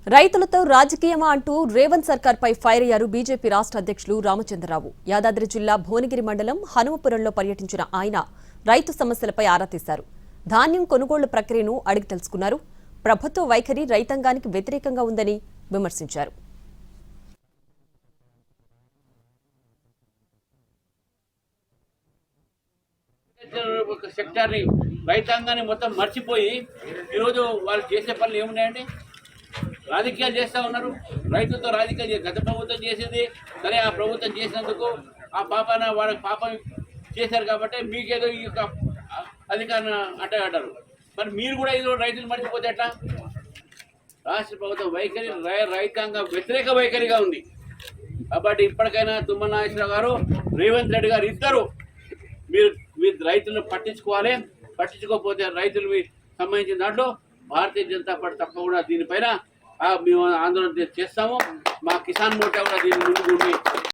రైతులతో రాజకీయమా అంటూ రేవంత్ సర్కార్ పై ఫైర్ అయ్యారు బీజేపీ రాష్ట్ర అధ్యక్షులు రామచంద్రరావు. యాదాద్రి జిల్లా భువనగిరి మండలం హనుమపురంలో పర్యటించిన ఆయన రైతు సమస్యలపై ఆరా తీశారు. ధాన్యం కొనుగోళ్ల ప్రక్రియను అడిగి తెలుసుకున్నారు. ప్రభుత్వ వైఖరి రైతాంగానికి వ్యతిరేకంగా ఉందని విమర్శించారు. రైతాంగాన్ని మొత్తం మర్చిపోయి ఈరోజు వాళ్ళు చేసే పనులు ఏమున్నాయండి? రాజకీయాలు చేస్తూ ఉన్నారు. రైతులతో రాజకీయాలు గత ప్రభుత్వం చేసేది సరే, ఆ ప్రభుత్వం చేసినందుకు ఆ పాపాన వాళ్ళకి పాపం చేశారు కాబట్టి మీకేదో ఈ యొక్క అధికారం అంటారు. మరి మీరు కూడా ఏదో రైతులు మర్చిపోతే ఎట్లా? రాష్ట్ర ప్రభుత్వం వైఖరి రైతాంగ వ్యతిరేక వైఖరిగా ఉంది. కాబట్టి ఇప్పటికైనా తుమ్మల నాగేశ్వరరావు గారు, రేవంత్ రెడ్డి గారు ఇద్దరు మీరు రైతులను పట్టించుకోవాలి. పట్టించుకోకపోతే రైతులు సంబంధించిన దాంట్లో భారతీయ జనతా పార్టీ తప్పకుండా దీనిపైన మేము ఆందోళన చేస్తాము. మా కిసాన్ మోర్చా కూడా దీని ముందుకు